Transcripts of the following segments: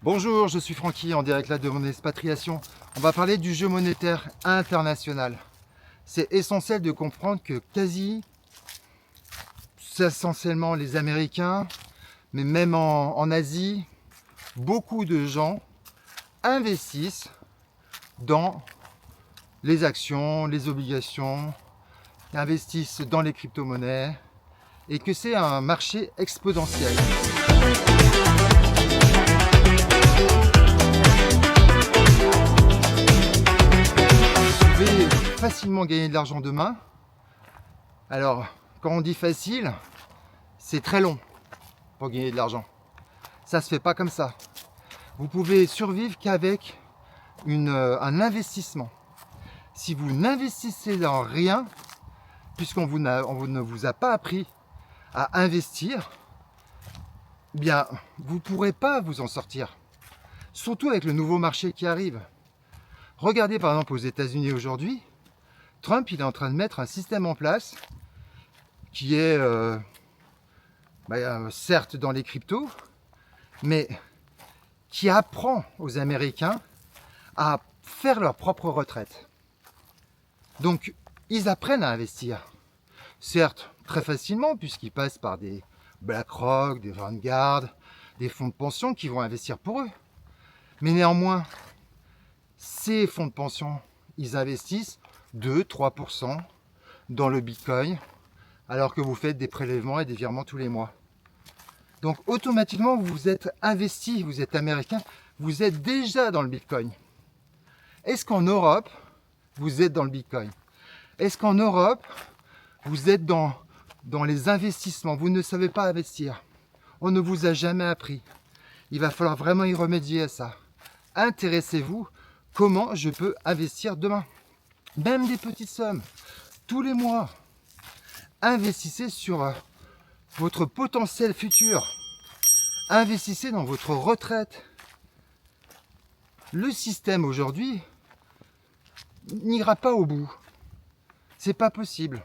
Bonjour, je suis Francky en direct là de mon expatriation. On va parler du jeu monétaire international. C'est essentiel de comprendre que c'est essentiellement les Américains, mais même en Asie, beaucoup de gens investissent dans les actions, les obligations, investissent dans les crypto-monnaies et que c'est un marché exponentiel. Vous pouvez facilement gagner de l'argent demain. Alors, quand on dit facile, c'est très long pour gagner de l'argent. Ça se fait pas comme ça. Vous pouvez survivre qu'avec un investissement. Si vous n'investissez dans rien, puisqu'on ne vous a pas appris à investir, eh bien, vous ne pourrez pas vous en sortir. Surtout avec le nouveau marché qui arrive. Regardez par exemple aux États-Unis aujourd'hui, Trump il est en train de mettre un système en place qui est certes dans les cryptos, mais qui apprend aux Américains à faire leur propre retraite. Donc ils apprennent à investir, certes très facilement puisqu'ils passent par des BlackRock, des Vanguard, des fonds de pension qui vont investir pour eux. Mais néanmoins, ces fonds de pension, ils investissent 2-3% dans le Bitcoin, alors que vous faites des prélèvements et des virements tous les mois. Donc automatiquement, vous êtes investi, vous êtes américain, vous êtes déjà dans le Bitcoin. Est-ce qu'en Europe, vous êtes dans le Bitcoin? Est-ce qu'en Europe, vous êtes dans les investissements? Vous ne savez pas investir. On ne vous a jamais appris. Il va falloir vraiment y remédier à ça. Intéressez-vous, comment je peux investir demain? Même des petites sommes, tous les mois. Investissez sur votre potentiel futur. Investissez dans votre retraite. Le système aujourd'hui n'ira pas au bout. C'est pas possible.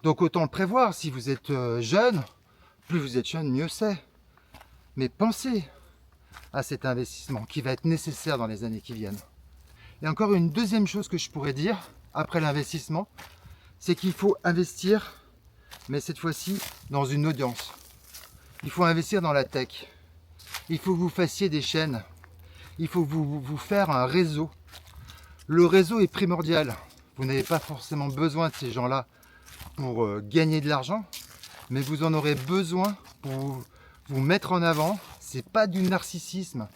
Donc autant le prévoir. Si vous êtes jeune, plus vous êtes jeune, mieux c'est. Mais pensez à cet investissement qui va être nécessaire dans les années qui viennent. Et encore une deuxième chose que je pourrais dire après l'investissement, c'est qu'il faut investir, mais cette fois-ci dans une audience. Il faut investir dans la tech. Il faut que vous fassiez des chaînes. Il faut vous faire un réseau. Le réseau est primordial. Vous n'avez pas forcément besoin de ces gens-là pour gagner de l'argent, mais vous en aurez besoin pour vous mettre en avant. C'est pas du narcissisme,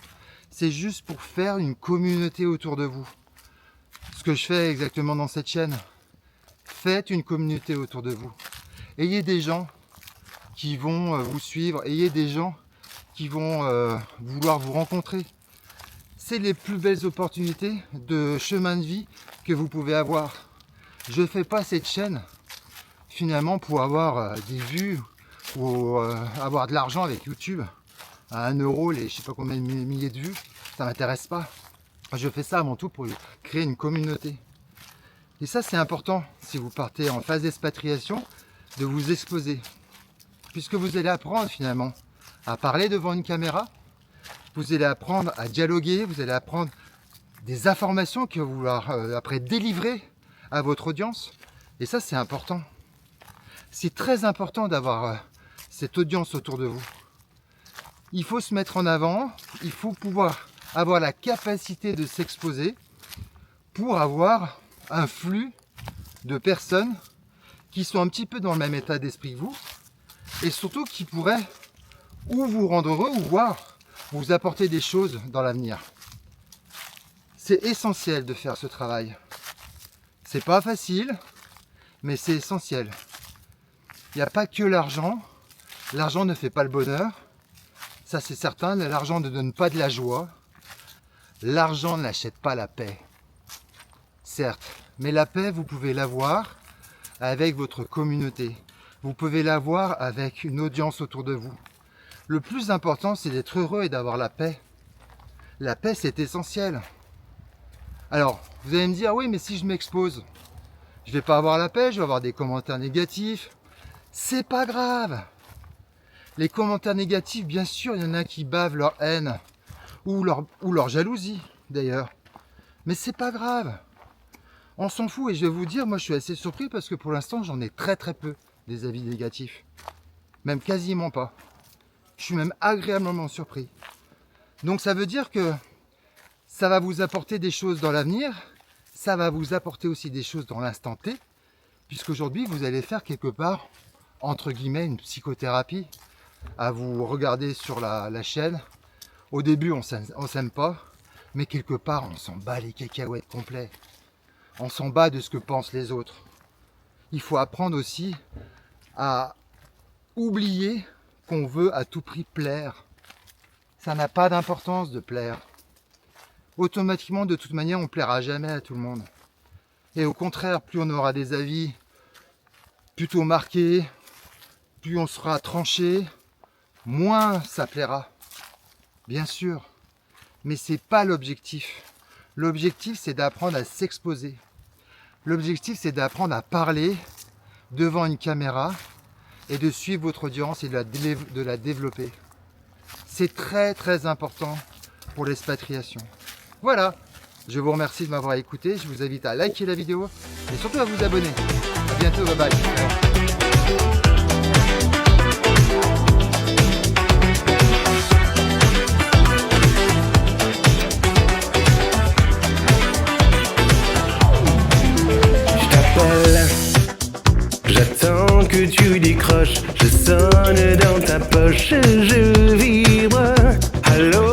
c'est juste pour faire une communauté autour de vous. Ce que je fais exactement dans cette chaîne, faites une communauté autour de vous. Ayez des gens qui vont vous suivre, ayez des gens qui vont vouloir vous rencontrer. C'est les plus belles opportunités de chemin de vie que vous pouvez avoir. Je ne fais pas cette chaîne finalement pour avoir des vues ou avoir de l'argent avec YouTube. À 1 euro, les je sais pas combien de milliers de vues, ça m'intéresse pas. Je fais ça avant tout pour créer une communauté. Et ça c'est important si vous partez en phase d'expatriation, de vous exposer. Puisque vous allez apprendre finalement à parler devant une caméra, vous allez apprendre à dialoguer, vous allez apprendre des informations que vous allez après délivrer à votre audience. Et ça c'est important. C'est très important d'avoir cette audience autour de vous. Il faut se mettre en avant, il faut pouvoir avoir la capacité de s'exposer pour avoir un flux de personnes qui sont un petit peu dans le même état d'esprit que vous et surtout qui pourraient ou vous rendre heureux ou voir vous apporter des choses dans l'avenir. C'est essentiel de faire ce travail. C'est pas facile, mais c'est essentiel. Il n'y a pas que l'argent. L'argent ne fait pas le bonheur. Ça c'est certain, l'argent ne donne pas de la joie. L'argent n'achète pas la paix. Certes, mais la paix, vous pouvez l'avoir avec votre communauté. Vous pouvez l'avoir avec une audience autour de vous. Le plus important, c'est d'être heureux et d'avoir la paix. La paix, c'est essentiel. Alors, vous allez me dire, oui, mais si je m'expose, je ne vais pas avoir la paix, je vais avoir des commentaires négatifs. C'est pas grave. Les commentaires négatifs, bien sûr, il y en a qui bavent leur haine. ou leur jalousie d'ailleurs. Mais c'est pas grave, on s'en fout. Et je vais vous dire, moi je suis assez surpris parce que pour l'instant j'en ai très peu des avis négatifs, même quasiment pas. Je suis même agréablement surpris. Donc ça veut dire que ça va vous apporter des choses dans l'avenir, ça va vous apporter aussi des choses dans l'instant T, puisqu'aujourd'hui vous allez faire quelque part, entre guillemets, une psychothérapie, à vous regarder sur la chaîne. Au début on s'aime pas, mais quelque part on s'en bat les cacahuètes complets. On s'en bat de ce que pensent les autres. Il faut apprendre aussi à oublier qu'on veut à tout prix plaire. Ça n'a pas d'importance de plaire. Automatiquement, de toute manière, on ne plaira jamais à tout le monde. Et au contraire, plus on aura des avis plutôt marqués, plus on sera tranché, moins ça plaira. Bien sûr. Mais c'est pas l'objectif. L'objectif, c'est d'apprendre à s'exposer. L'objectif, c'est d'apprendre à parler devant une caméra et de suivre votre audience et de la développer. C'est très important pour l'expatriation. Voilà, je vous remercie de m'avoir écouté. Je vous invite à liker la vidéo et surtout à vous abonner. A bientôt, bye bye. J'attends que tu décroches, je sonne dans ta poche, je vibre. Allô?